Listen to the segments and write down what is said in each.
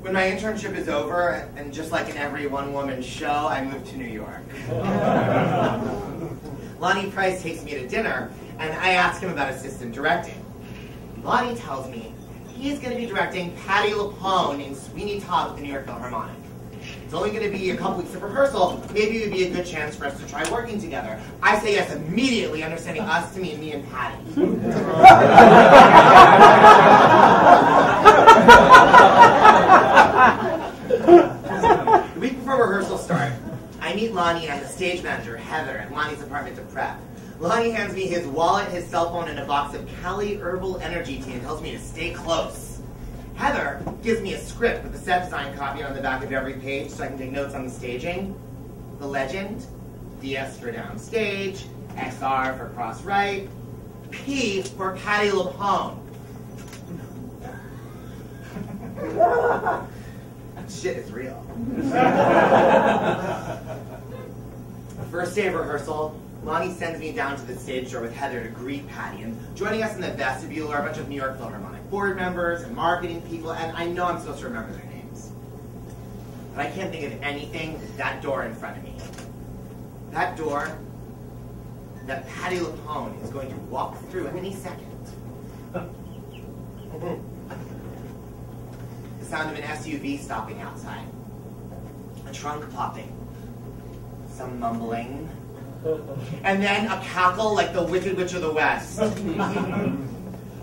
When my internship is over, and just like in every one-woman show, I move to New York. Lonnie Price takes me to dinner, and I ask him about assistant directing. Lonnie tells me he's going to be directing Patti LuPone in Sweeney, Todd with the New York Philharmonic. It's only going to be a couple weeks of rehearsal. Maybe it would be a good chance for us to try working together. I say yes immediately, understanding us to mean me and Patti. The week before rehearsal starts, I meet Lonnie and the stage manager, Heather, at Lonnie's apartment to prep. Lonnie hands me his wallet, his cell phone, and a box of Cali Herbal Energy Tea and tells me to stay close. Heather gives me a script with the set design copy on the back of every page so I can take notes on the staging. The legend, DS for downstage, XR for cross right, P for Patti LuPone. Shit is real. First day of rehearsal, Lonnie sends me down to the stage door with Heather to greet Patti, and joining us in the vestibule are a bunch of New York Philharmonic board members and marketing people, and I know I'm supposed to remember their names. But I can't think of anything with that door in front of me. That door that Patti LuPone is going to walk through any second. The sound of an SUV stopping outside. A trunk popping. Some mumbling. And then a cackle like the Wicked Witch of the West.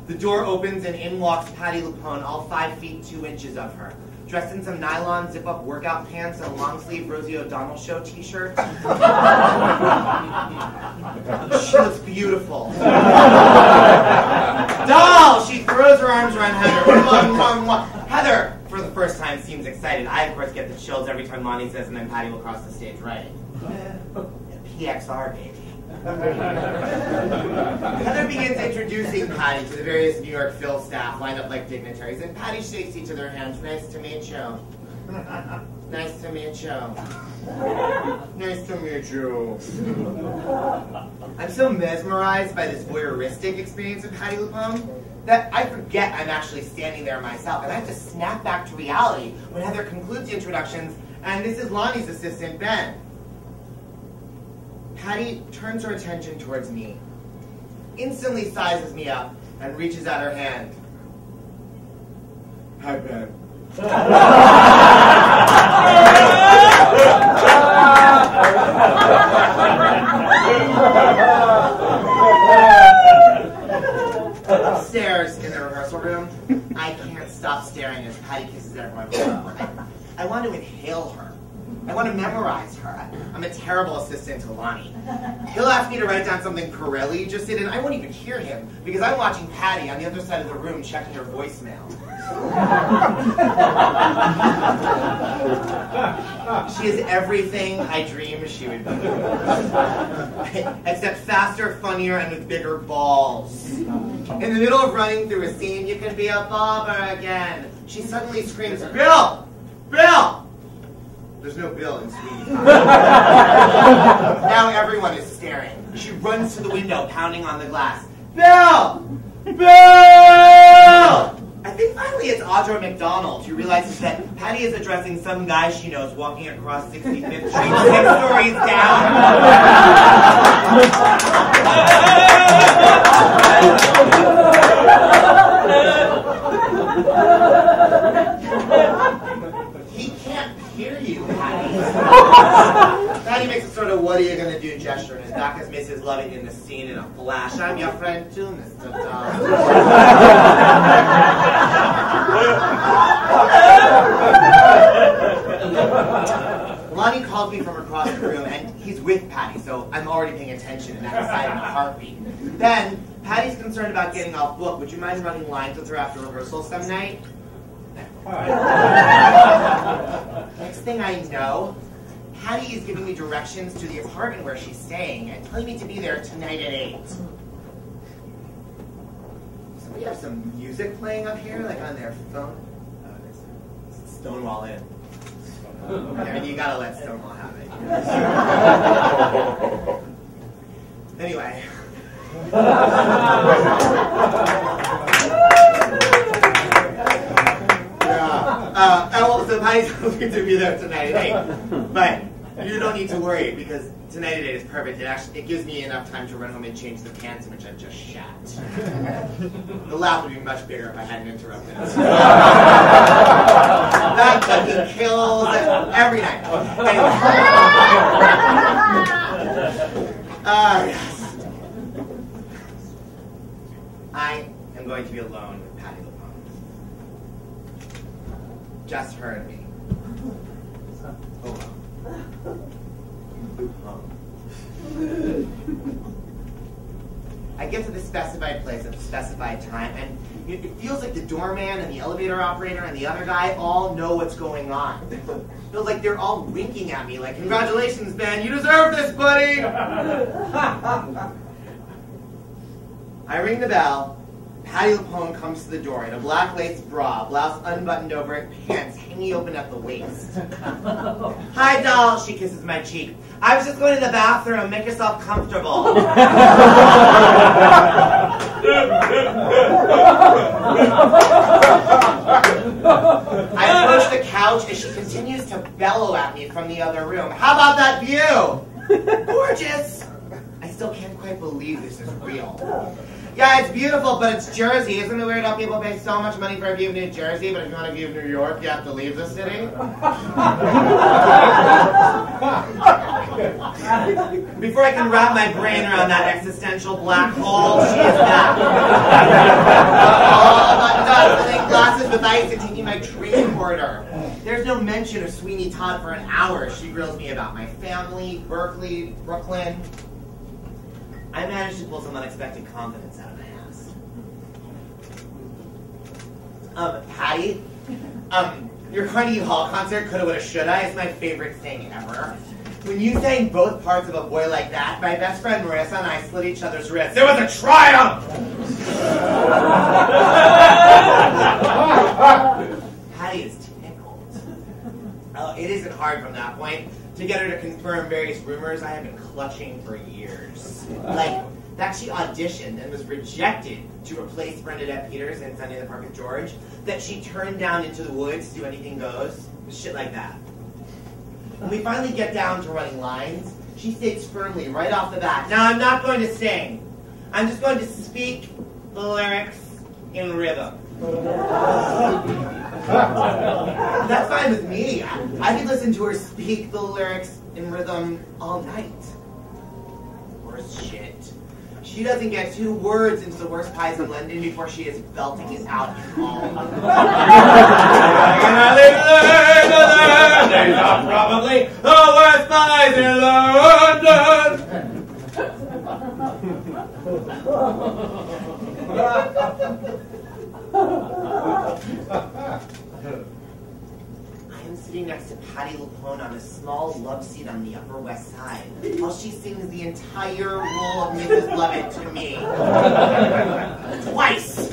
The door opens and in walks Patti LuPone, all 5 feet 2 inches of her, dressed in some nylon zip-up workout pants and a long-sleeve Rosie O'Donnell Show t-shirt. She looks beautiful. Doll! She throws her arms around Heather. Heather, for the first time, seems excited. I, of course, get the chills every time Lonnie says, and then Patti will cross the stage right. PXR, baby. Heather begins introducing Patti to the various New York Phil staff lined up like dignitaries, and Patti shakes each of their hands. Nice to meet you. Nice to meet you. Nice to meet you. I'm so mesmerized by this voyeuristic experience of Patti LuPone that I forget I'm actually standing there myself, and I have to snap back to reality when Heather concludes the introductions, and this is Lonnie's assistant, Ben. Patti turns her attention towards me, instantly sizes me up, and reaches out her hand. Hi, Ben. Upstairs in the rehearsal room, I can't stop staring as Patti kisses everyone below. I want to inhale her. I want to memorize her. I'm a terrible assistant to Lonnie. He'll ask me to write down something Pirelli just did, and I won't even hear him because I'm watching Patti on the other side of the room checking her voicemail. She is everything I dreamed she would be. Except faster, funnier, and with bigger balls. In the middle of running through a scene, you can be a bobber again. She suddenly screams, Bill! Bill! There's no Bill in Sweeney. Now everyone is staring. She runs to the window, pounding on the glass. Bill! Bill! I think finally it's Audra McDonald who realizes that Patti is addressing some guy she knows walking across 65th Street 6 stories down. He can't hear you, Patti. Patti makes a sort of what are you going to do gesture, and his back as Mrs. Loving in the scene in a flash. I'm your friend too, Mr. Todd. Lonnie called me from across the room, and he's with Patti, so I'm already paying attention, and that's decided in a heartbeat. Then, Patti's concerned about getting off book. Would you mind running lines with her after rehearsal some night? Next thing I know, Patti is giving me directions to the apartment where she's staying and telling me to be there tonight at 8. Somebody have some music playing up here, like on their phone? Oh, it's Stonewall Inn. I mean, you gotta let Stonewall have it. Anyway. Yeah. So Patti's going to be there tonight at 8. But you don't need to worry because tonight at 8 is perfect. It gives me enough time to run home and change the pants in which I just shat. The laugh would be much bigger if I hadn't interrupted us. That fucking kills every night. Anyway. Yes. I am going to be alone with Patti LuPone. Just her and me. Oh. I get to the specified place at the specified time, and it feels like the doorman and the elevator operator and the other guy all know what's going on. It feels like they're all winking at me, like, "Congratulations, man, you deserve this, buddy!" I ring the bell. Patti LuPone comes to the door in a black lace bra, blouse unbuttoned over it, pants hanging open at the waist. "Hi, doll," she kisses my cheek. "I was just going to the bathroom. Make yourself comfortable." I approach the couch as she continues to bellow at me from the other room. "How about that view? Gorgeous." I still can't quite believe this is real. "Yeah, it's beautiful, but it's Jersey. Isn't it weird how people pay so much money for a view of New Jersey, but if you want a view of New York, you have to leave the city?" Before I can wrap my brain around that existential black hole, she is back. All buttoned up, filling glasses with ice and taking my drink order. There's no mention of Sweeney Todd for an hour. She grills me about my family, Berkeley, Brooklyn. I managed to pull some unexpected confidence out of my ass. Patti, your Carnegie Hall concert, Coulda, Woulda, Shoulda, is my favorite thing ever. When you sang both parts of A Boy Like That, my best friend Marissa and I split each other's wrists. It was a triumph! Patti is tickled. It isn't hard from that point to get her to confirm various rumors I have been clutching for years. Like that she auditioned and was rejected to replace Bernadette Peters in Sunday in the Park with George, that she turned down Into the Woods to Do Anything Goes, shit like that. When we finally get down to running lines, she states firmly right off the bat, "Now I'm not going to sing. I'm just going to speak the lyrics in rhythm." That's fine with me. I could listen to her speak the lyrics in rhythm all night. Worse shit. She doesn't get 2 words into the worst pies in London before she is belting it out in all. These are probably the worst pies in London. I am sitting next to Patti LuPone on a small love seat on the Upper West Side while she sings the entire role of Mrs. Lovett to me. Twice!